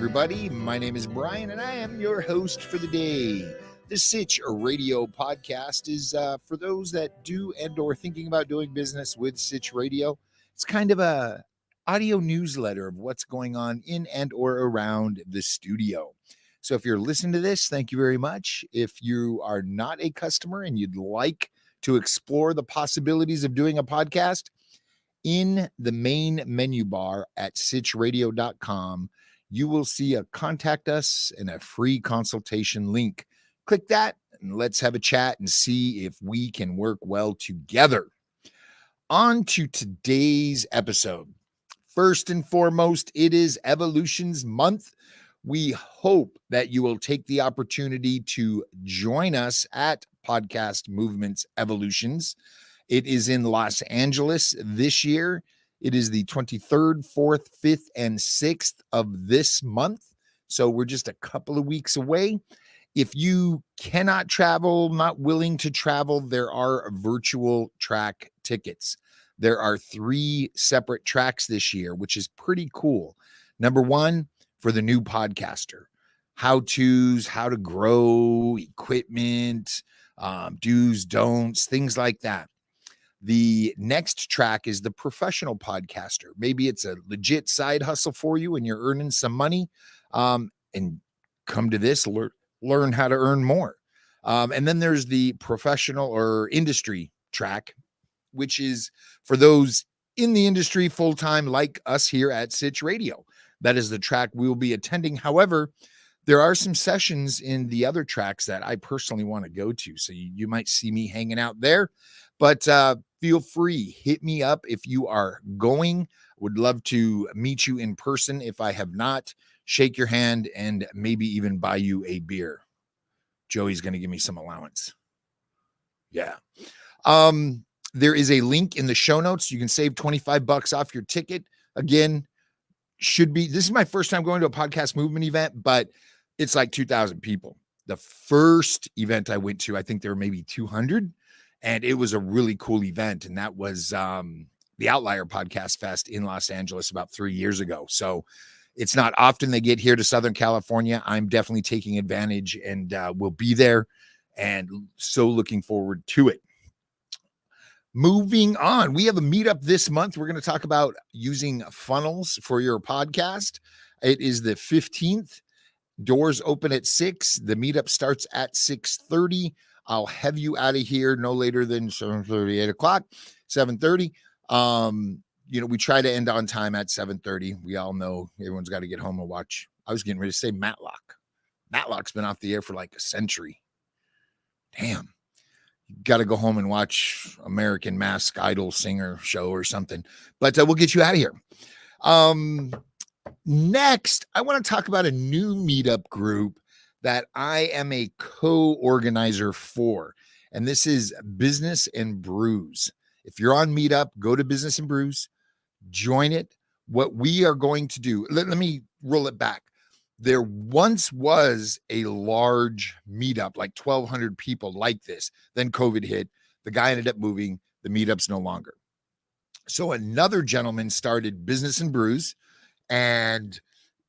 everybody. My name is Brian, and I am your host for the day. The Sitch Radio podcast is for those that do and or thinking about doing business with Sitch Radio. It's kind of a audio newsletter of what's going on in and or around the studio. So if you're listening to this, thank you very much. If you are not a customer and you'd like to explore the possibilities of doing a podcast, in the main menu bar at sitchradio.com, you will see a contact us and a free consultation link. Click that and let's have a chat and see if we can work well together. On to today's episode. First and foremost, it is Evolutions Month. We hope that you will take the opportunity to join us at Podcast Movements Evolutions. It is in Los Angeles this year. It is the 23rd, 4th, 5th, and 6th of this month. So we're just a couple of weeks away. If you cannot travel, not willing to travel, there are virtual track tickets. There are 3 separate tracks this year, which is pretty cool. Number 1, for the new podcaster, how-tos, how to grow, equipment, do's, don'ts, things like that. The next track is the professional podcaster. Maybe it's a legit side hustle for you and you're earning some money, and come to this, learn how to earn more. And then there's the professional or industry track, which is for those in the industry full-time like us here at Sitch Radio. That is the track we'll be attending. However, there are some sessions in the other tracks that I personally want to go to. So you might see me hanging out there, but feel free, hit me up if you are going. Would love to meet you in person. If I have not, shake your hand and maybe even buy you a beer. Joey's going to give me some allowance. Yeah. There is a link in the show notes. You can save $25 off your ticket. Again, this is my first time going to a podcast movement event, but it's like 2,000 people. The first event I went to, I think there were maybe 200, and it was a really cool event. And that was the Outlier Podcast Fest in Los Angeles about 3 years ago. So it's not often they get here to Southern California. I'm definitely taking advantage and will be there, and so looking forward to it. Moving on, we have a meetup this month. We're going to talk about using funnels for your podcast. It is the 15th. Doors open at 6. The meetup starts at 6:30. I'll have you out of here no later than 7:30, 8 o'clock, 7:30. We try to end on time at 7:30. We all know everyone's got to get home and watch. I was getting ready to say Matlock. Matlock's been off the air for like a century. Damn. You got to go home and watch American Mask Idol singer show or something. But we'll get you out of here. Next, I want to talk about a new meetup group that I am a co-organizer for. And this is Business and Brews. If you're on Meetup, go to Business and Brews, join it. What we are going to do, let me roll it back. There once was a large meetup, like 1,200 people like this. Then COVID hit. The guy ended up moving. The meetup's no longer. So another gentleman started Business and Brews and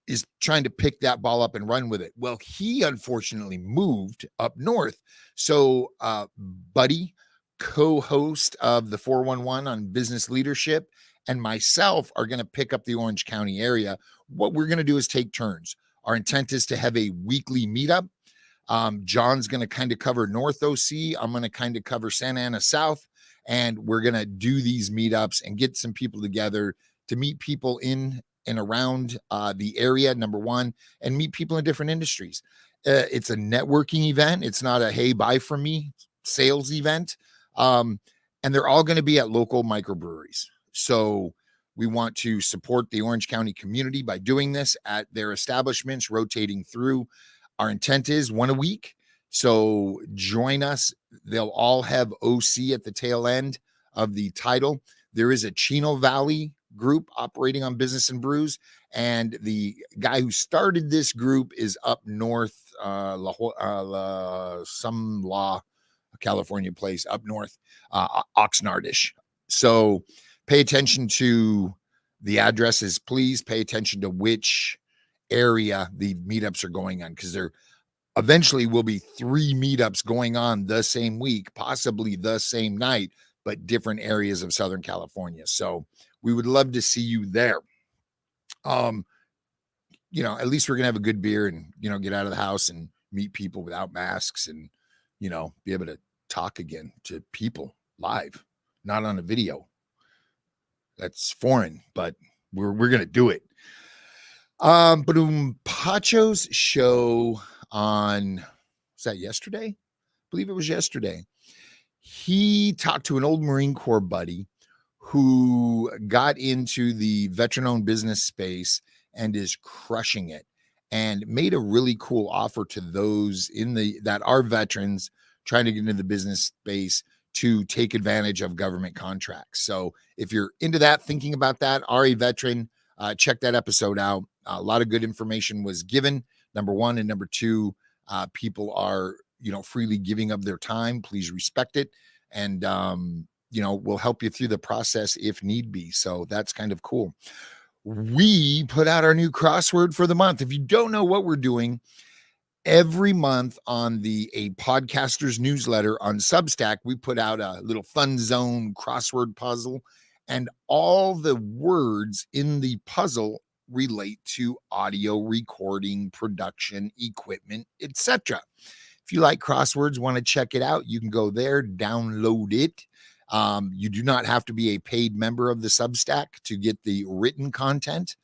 is trying to pick that ball up and run with it. Well, he unfortunately moved up north. So Buddy, co-host of the 411 on business leadership, and myself are going to pick up the Orange County area. What we're going to do is take turns. Our intent is to have a weekly meetup. John's going to kind of cover North OC. I'm going to kind of cover Santa Ana South, and we're going to do these meetups and get some people together to meet people in and around the area, number one, and meet people in different industries. It's a networking event. It's not a, hey, buy from me sales event. And they're all going to be at local microbreweries. So we want to support the Orange County community by doing this at their establishments, rotating through. Our intent is 1 a week. So join us. They'll all have OC at the tail end of the title. There is a Chino Valley group operating on Business and Brews, and the guy who started this group is up north, California place up north, Oxnardish. So pay attention to the addresses, please. Pay attention to which area the meetups are going on, because there eventually will be 3 meetups going on the same week, possibly the same night, but different areas of Southern California. So we would love to see you there. At least we're gonna have a good beer and, get out of the house and meet people without masks and, be able to talk again to people live, not on a video. That's foreign, but we're gonna do it. But Pacho's show on, was that yesterday? I believe it was yesterday. He talked to an old Marine Corps buddy who got into the veteran-owned business space and is crushing it, and made a really cool offer to those that are veterans trying to get into the business space to take advantage of government contracts. So if you're into that, thinking about that, are a veteran, check that episode out. A lot of good information was given, number one, and number two, people are, freely giving up their time. Please respect it. And, we'll help you through the process if need be. So that's kind of cool. We put out our new crossword for the month. If you don't know what we're doing, every month on a podcaster's newsletter on Substack, we put out a little fun zone crossword puzzle, and all the words in the puzzle relate to audio recording, production, equipment, etc. If you like crosswords, want to check it out, you can go there, download it. You do not have to be a paid member of the Substack to get the written content.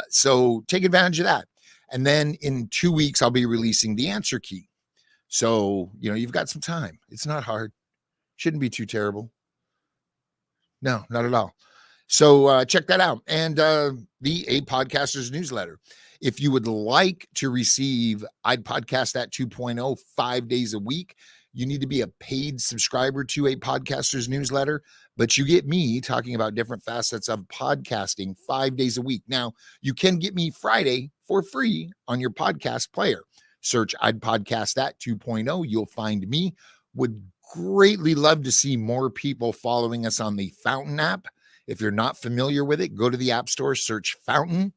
So take advantage of that. And then in 2 weeks, I'll be releasing the answer key. So, you've got some time. It's not hard. Shouldn't be too terrible. No, not at all. So check that out. And the A Podcaster's newsletter. If you would like to receive I'd Podcast That 2.0 5 days a week, you need to be a paid subscriber to A Podcaster's newsletter, but you get me talking about different facets of podcasting 5 days a week. Now, you can get me Friday for free on your podcast player. Search I'd Podcast That 2.0. You'll find me. Would greatly love to see more people following us on the Fountain app. If you're not familiar with it, go to the App Store, search Fountain.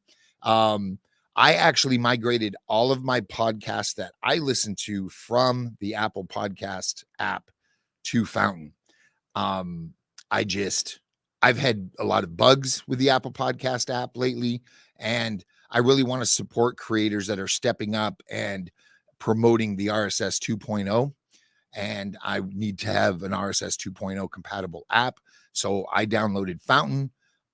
I actually migrated all of my podcasts that I listen to from the Apple Podcast app to Fountain. I've had a lot of bugs with the Apple Podcast app lately, and I really want to support creators that are stepping up and promoting the RSS 2.0. And I need to have an RSS 2.0 compatible app. So I downloaded Fountain.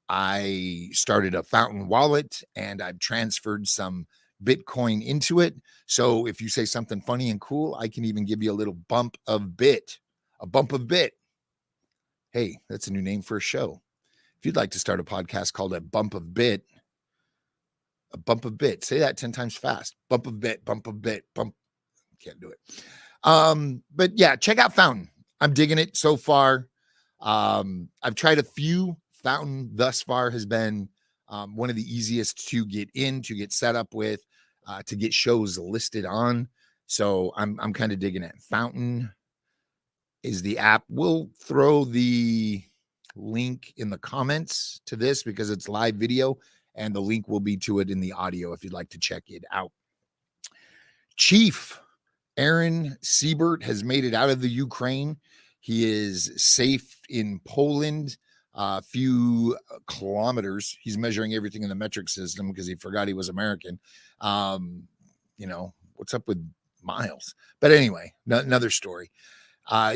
I started a Fountain wallet, and I've transferred some Bitcoin into it. So if you say something funny and cool, I can even give you a little bump of bit. A bump of bit. Hey, that's a new name for a show. If you'd like to start a podcast called A Bump of Bit, say that 10 times fast. Bump of bit, bump of bit, bump. Can't do it. But yeah, check out Fountain. I'm digging it so far. I've tried a few. Fountain thus far has been one of the easiest to get set up with, to get shows listed on. So I'm kind of digging it. Fountain is the app. We'll throw the link in the comments to this because it's live video, and the link will be to it in the audio if you'd like to check it out. Chief Aaron Siebert has made it out of the Ukraine. He is safe in Poland, a few kilometers. He's measuring everything in the metric system because he forgot he was American. What's up with miles? But anyway, another story.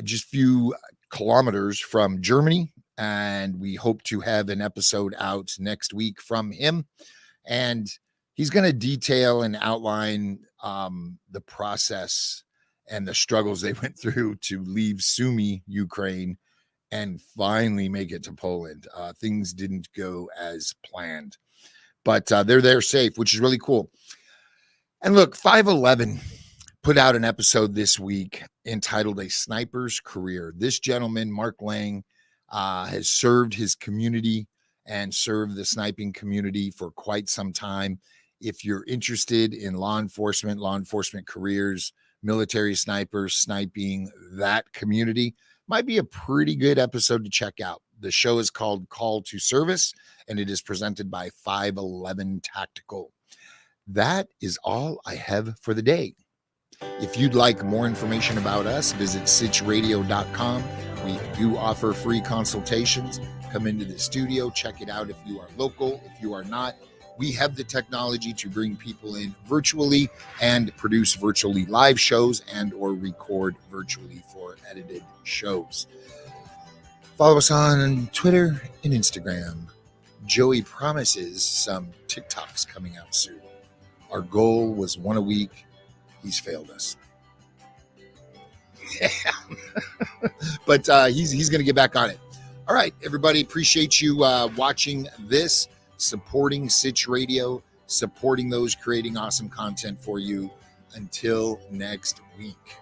Just a few kilometers from Germany, and we hope to have an episode out next week from him. And he's going to detail and outline the process and the struggles they went through to leave Sumy, Ukraine, and finally make it to Poland. Things didn't go as planned, but they're there safe, which is really cool. And look, 511 put out an episode this week entitled A Sniper's Career. This gentleman, Mark Lang, has served his community and served the sniping community for quite some time. If you're interested in law enforcement careers, military snipers, sniping, that community, might be a pretty good episode to check out. The show is called Call to Service, and it is presented by 511 Tactical. that is all I have for the day. If you'd like more information about us, visit sitchradio.com. We do offer free consultations. Come into the studio, check it out if you are local. If you are not, we have the technology to bring people in virtually and produce virtually live shows and or record virtually for edited shows. Follow us on Twitter and Instagram. Joey promises some TikToks coming out soon. Our goal was 1 a week. He's failed us. Yeah. But he's going to get back on it. All right, everybody, appreciate you watching this, supporting Sitch Radio, supporting those creating awesome content for you. Until next week.